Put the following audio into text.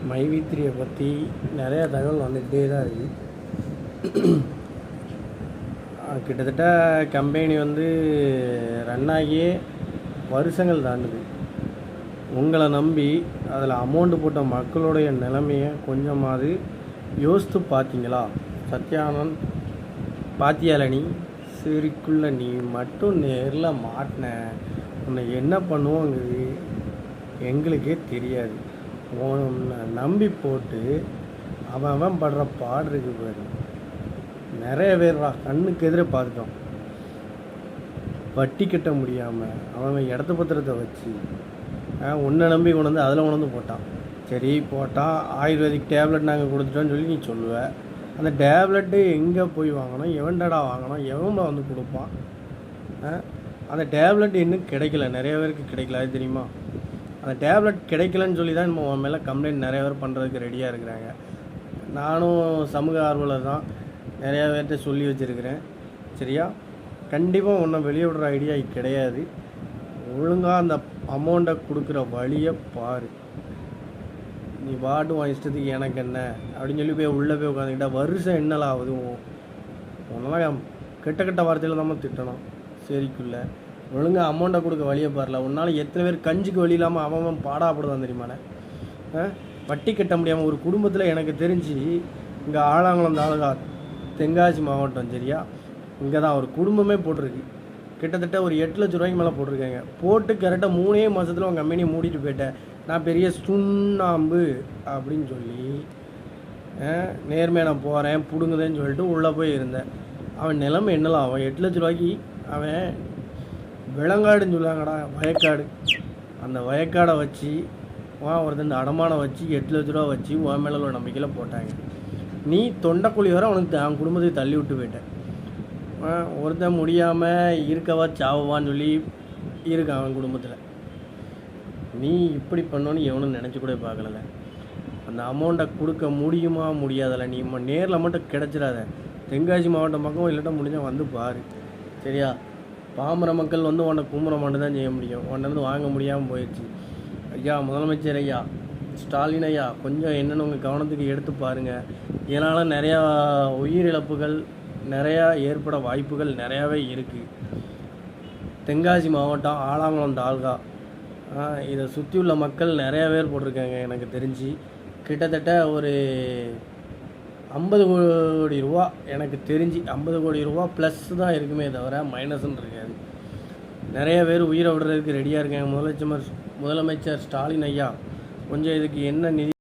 மைவி3யை பற்றி நிறையா தகவல் வந்துக்கிட்டே தான் இருக்குது. கிட்டத்தட்ட கம்பெனி ரன் ஆகியே வருஷங்கள் தாண்டுது. உங்களை நம்பி அதில் அமௌண்ட்டு போட்ட மக்களுடைய நிலைமையை கொஞ்சமாவது யோசித்து பார்த்தீங்களா? சத்யானந்த் பாத்தியால நீ சிரிக்குள்ள நீ மட்டும் நேரில் மாட்டின உன்னை என்ன பண்ணுவோங்கிறது எங்களுக்கே தெரியாது. உன்னை நம்பி போட்டு அவன் படுற பாடு இருக்கு பாரு. நிறைய பேர்வா கண்ணுக்கு எதிரே பார்த்துட்டோம். வட்டி கட்ட முடியாமல் அவன் இடத்த பத்திரத்தை வச்சு உன்னை நம்பி அதில் கொண்டு போட்டான். சரி போட்டால் ஆயுர்வேதிக் டேப்லெட் நாங்கள் கொடுத்துட்டோன்னு சொல்லி நீ சொல்லுவ. அந்த டேப்லெட்டு எங்கே போய் வாங்கணும், எவன்டா வாங்கணும், எவன் கொடுப்பான்? அந்த டேப்லெட் இன்னும் கிடைக்கல, நிறைய பேருக்கு கிடைக்கல. அது தெரியுமா? அந்த டேப்லெட் கிடைக்கலன்னு சொல்லி தான் நம்ம மேலே கம்ப்ளைண்ட் நிறைய பேர் பண்ணுறதுக்கு ரெடியாக இருக்கிறாங்க. நானும் சமூக ஆர்வலர் தான், நிறையா பேர்கிட்ட சொல்லி வச்சுருக்கிறேன். சரியா? கண்டிப்பாக ஒன்றை வெளியே விடுற ஐடியா கிடையாது. ஒழுங்காக அந்த அமௌண்ட்டை கொடுக்குற வழியை பாரு. நீ பாட்டு உன் இஷ்டத்துக்கு எனக்கு என்ன அப்படின்னு சொல்லி போய் உள்ளே போய் உட்காந்துக்கிட்டா வருஷம் என்னலாம் ஆகுது? ஒன்றெல்லாம் கெட்ட வார்த்தையில் தான் திட்டணும். சரிக்குள்ள ஒழுங்காக அமௌண்ட்டை கொடுக்க வழியை பாருல. உன்னால் எத்தனை பேர் கஞ்சிக்கு வழி இல்லாமல் அவன் பாடாப்படுதான் தெரியுமாண்ணே? வட்டி கட்ட முடியாமல் ஒரு குடும்பத்தில் எனக்கு தெரிஞ்சு இங்கே ஆலாங்குளம் தாலுகா தென்காசி மாவட்டம், சரியா? இங்கே தான் ஒரு குடும்பமே போட்டிருக்கு. கிட்டத்தட்ட ஒரு 8 லட்ச ரூபாய்க்கு மேலே போட்டிருக்காங்க. போட்டு கரெக்டாக 3 மாதத்தில் உங்கள் கம்பெனியை மூடிட்டு போயிட்டேன். நான் பெரிய சுண்ணாம்பு அப்படின்னு சொல்லி நேர்மையாக நான் போகிறேன் பிடுங்குதேன்னு சொல்லிட்டு உள்ளே போய் இருந்தேன். அவன் நிலைமை என்னலாம்? அவன் 8 லட்ச ரூபாய்க்கு அவன் விலங்காடுன்னு சொல்லுவாங்கடா, வயக்காடு. அந்த வயக்காடை வச்சு ஒருத்தன் அடமானம் வச்சு 8 லட்ச ரூபா வச்சு உன் மேலே ஒரு நம்பிக்கையில் போட்டாங்க. நீ தொண்டைக்குழி வர அவனுக்கு அவன் குடும்பத்துக்கு தள்ளி விட்டு போயிட்டேன். ஒருத்தன் முடியாமல் இருக்கவா சாவான்னு சொல்லி இருக்கான் அவன் குடும்பத்தில். நீ இப்படி பண்ணோன்னு எவனும் நினச்சி கூட பார்க்கல. அந்த அமௌண்ட்டை கொடுக்க முடியுமா முடியாதல்ல? நீ நேரில் மட்டும் கிடச்சிடாத. தென்காசி மாவட்டம் பக்கம் இல்லாட்டா முடிஞ்சால் வந்து பாரு. சரியா? பாமர மக்கள் உன்னை கும்புற மட்டும் தான் செய்ய முடியும். உன்னிருந்து வாங்க முடியாமல் போயிடுச்சு. ஐயா முதலமைச்சர் ஐயா ஸ்டாலின் ஐயா, கொஞ்சம் என்னென்னு உங்கள் கவனத்துக்கு எடுத்து பாருங்கள். இதனால் நிறையா உயிரிழப்புகள் நிறையா ஏற்பட வாய்ப்புகள் நிறையாவே இருக்குது. தென்காசி மாவட்டம் ஆலாங்குளம் தாலுகா இதை சுற்றி உள்ள மக்கள் நிறையா பேர் போட்டிருக்காங்க. எனக்கு தெரிஞ்சு கிட்டத்தட்ட ஒரு 50 கோடி ரூபா, எனக்கு தெரிஞ்சு 50 கோடி ரூபா ப்ளஸ் தான் இருக்குமே தவிர மைனஸ்ன்னு இருக்காது. நிறைய பேர் உயிரை விடுறதுக்கு ரெடியாக இருக்காங்க. முதலமைச்சர் ஸ்டாலின் ஐயா, கொஞ்சம் இதுக்கு என்ன நிதி